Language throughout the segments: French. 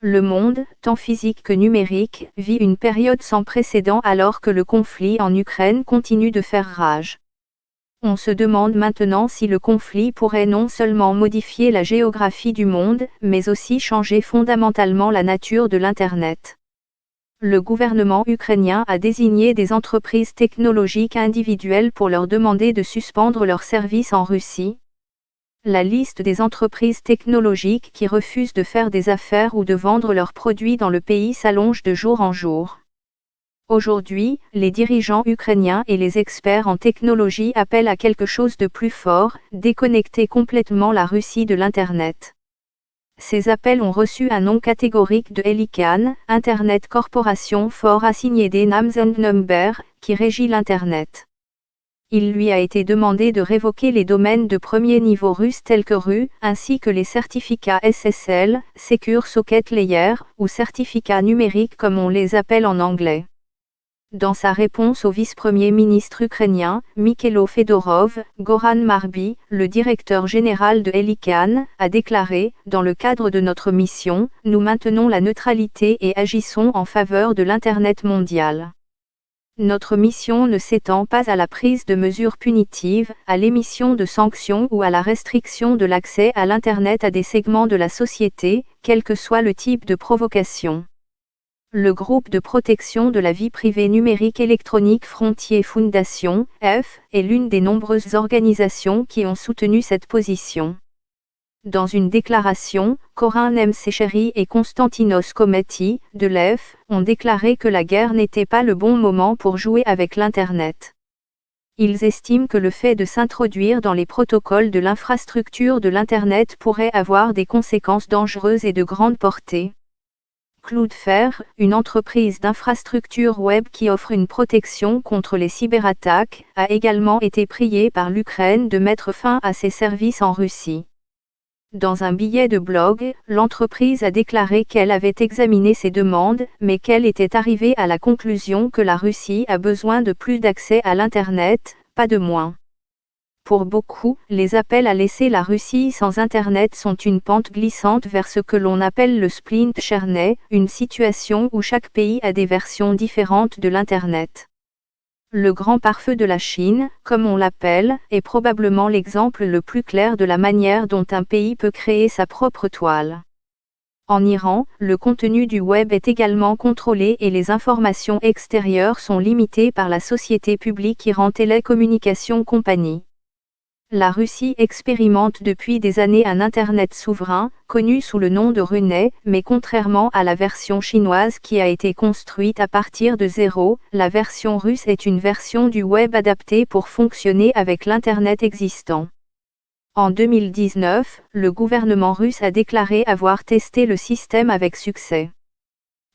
Le monde, tant physique que numérique, vit une période sans précédent alors que le conflit en Ukraine continue de faire rage. On se demande maintenant si le conflit pourrait non seulement modifier la géographie du monde, mais aussi changer fondamentalement la nature de l'Internet. Le gouvernement ukrainien a désigné des entreprises technologiques individuelles pour leur demander de suspendre leurs services en Russie. La liste des entreprises technologiques qui refusent de faire des affaires ou de vendre leurs produits dans le pays s'allonge de jour en jour. Aujourd'hui, les dirigeants ukrainiens et les experts en technologie appellent à quelque chose de plus fort, déconnecter complètement la Russie de l'Internet. Ces appels ont reçu un nom catégorique de Helican, Internet Corporation for assigné des names and numbers, qui régit l'Internet. Il lui a été demandé de révoquer les domaines de premier niveau russes tels que RU, ainsi que les certificats SSL, Secure Socket Layer, ou certificats numériques comme on les appelle en anglais. Dans sa réponse au vice-premier ministre ukrainien, Mikhailo Fedorov, Goran Marby, le directeur général de Helican, a déclaré « Dans le cadre de notre mission, nous maintenons la neutralité et agissons en faveur de l'Internet mondial. Notre mission ne s'étend pas à la prise de mesures punitives, à l'émission de sanctions ou à la restriction de l'accès à l'Internet à des segments de la société, quel que soit le type de provocation. » Le groupe de protection de la vie privée numérique électronique Frontier Foundation, F, est l'une des nombreuses organisations qui ont soutenu cette position. Dans une déclaration, Corinne M. Séchéry et Konstantinos Kometi, de l'EF, ont déclaré que la guerre n'était pas le bon moment pour jouer avec l'Internet. Ils estiment que le fait de s'introduire dans les protocoles de l'infrastructure de l'Internet pourrait avoir des conséquences dangereuses et de grande portée. Cloudflare, une entreprise d'infrastructure web qui offre une protection contre les cyberattaques, a également été priée par l'Ukraine de mettre fin à ses services en Russie. Dans un billet de blog, l'entreprise a déclaré qu'elle avait examiné ces demandes, mais qu'elle était arrivée à la conclusion que la Russie a besoin de plus d'accès à l'Internet, pas de moins. Pour beaucoup, les appels à laisser la Russie sans Internet sont une pente glissante vers ce que l'on appelle le Splint Chernet, une situation où chaque pays a des versions différentes de l'Internet. Le grand pare-feu de la Chine, comme on l'appelle, est probablement l'exemple le plus clair de la manière dont un pays peut créer sa propre toile. En Iran, le contenu du web est également contrôlé et les informations extérieures sont limitées par la société publique Iran Télécommunications Company. La Russie expérimente depuis des années un Internet souverain, connu sous le nom de Runet, mais contrairement à la version chinoise qui a été construite à partir de zéro, la version russe est une version du web adaptée pour fonctionner avec l'Internet existant. En 2019, le gouvernement russe a déclaré avoir testé le système avec succès.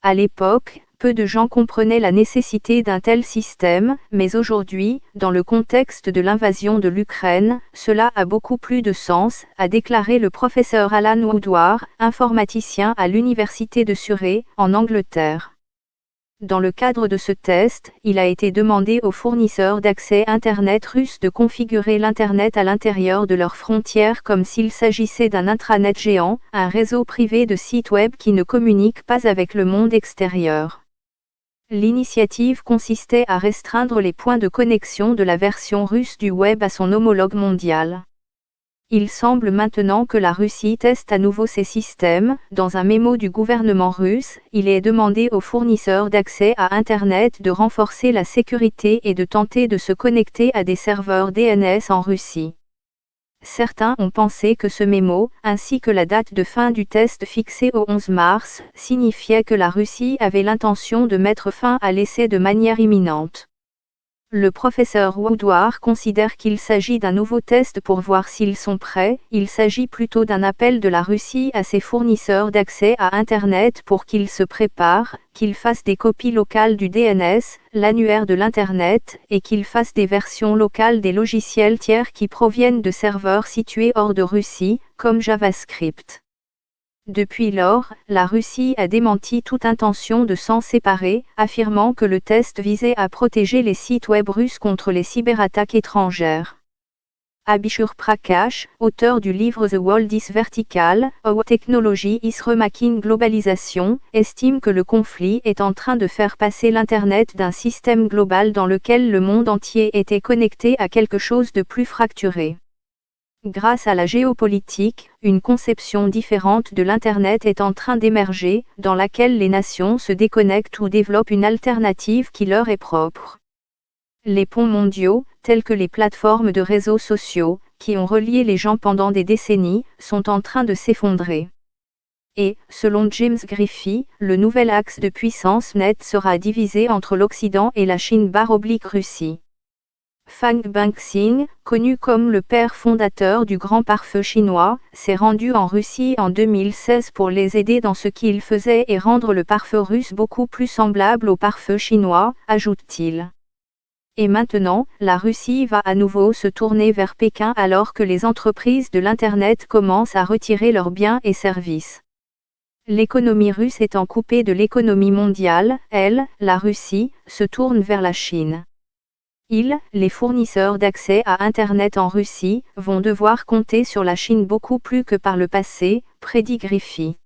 À l'époque, peu de gens comprenaient la nécessité d'un tel système, mais aujourd'hui, dans le contexte de l'invasion de l'Ukraine, cela a beaucoup plus de sens, a déclaré le professeur Alan Woodward, informaticien à l'Université de Surrey, en Angleterre. Dans le cadre de ce test, il a été demandé aux fournisseurs d'accès Internet russes de configurer l'Internet à l'intérieur de leurs frontières comme s'il s'agissait d'un intranet géant, un réseau privé de sites web qui ne communique pas avec le monde extérieur. L'initiative consistait à restreindre les points de connexion de la version russe du web à son homologue mondial. Il semble maintenant que la Russie teste à nouveau ces systèmes. Dans un mémo du gouvernement russe, il est demandé aux fournisseurs d'accès à Internet de renforcer la sécurité et de tenter de se connecter à des serveurs DNS en Russie. Certains ont pensé que ce mémo, ainsi que la date de fin du test fixée au 11 mars, signifiait que la Russie avait l'intention de mettre fin à l'essai de manière imminente. Le professeur Woodward considère qu'il s'agit d'un nouveau test pour voir s'ils sont prêts. Il s'agit plutôt d'un appel de la Russie à ses fournisseurs d'accès à Internet pour qu'ils se préparent, qu'ils fassent des copies locales du DNS, l'annuaire de l'Internet, et qu'ils fassent des versions locales des logiciels tiers qui proviennent de serveurs situés hors de Russie, comme JavaScript. Depuis lors, la Russie a démenti toute intention de s'en séparer, affirmant que le test visait à protéger les sites web russes contre les cyberattaques étrangères. Abhishur Prakash, auteur du livre The World is Vertical, How Technology is Remaking Globalization, estime que le conflit est en train de faire passer l'Internet d'un système global dans lequel le monde entier était connecté à quelque chose de plus fracturé. Grâce à la géopolitique, une conception différente de l'Internet est en train d'émerger, dans laquelle les nations se déconnectent ou développent une alternative qui leur est propre. Les ponts mondiaux, tels que les plateformes de réseaux sociaux, qui ont relié les gens pendant des décennies, sont en train de s'effondrer. Et, selon James Griffey, le nouvel axe de puissance net sera divisé entre l'Occident et la Chine/Russie. Fang Bangxing, connu comme le père fondateur du grand pare-feu chinois, s'est rendu en Russie en 2016 pour les aider dans ce qu'ils faisaient et rendre le pare-feu russe beaucoup plus semblable au pare-feu chinois, ajoute-t-il. Et maintenant, la Russie va à nouveau se tourner vers Pékin alors que les entreprises de l'Internet commencent à retirer leurs biens et services. L'économie russe étant coupée de l'économie mondiale, elle, la Russie, se tourne vers la Chine. Les fournisseurs d'accès à Internet en Russie, vont devoir compter sur la Chine beaucoup plus que par le passé, prédit Griffey.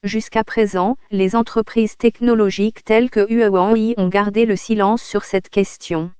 Jusqu'à présent, les entreprises technologiques telles que Huawei ont gardé le silence sur cette question.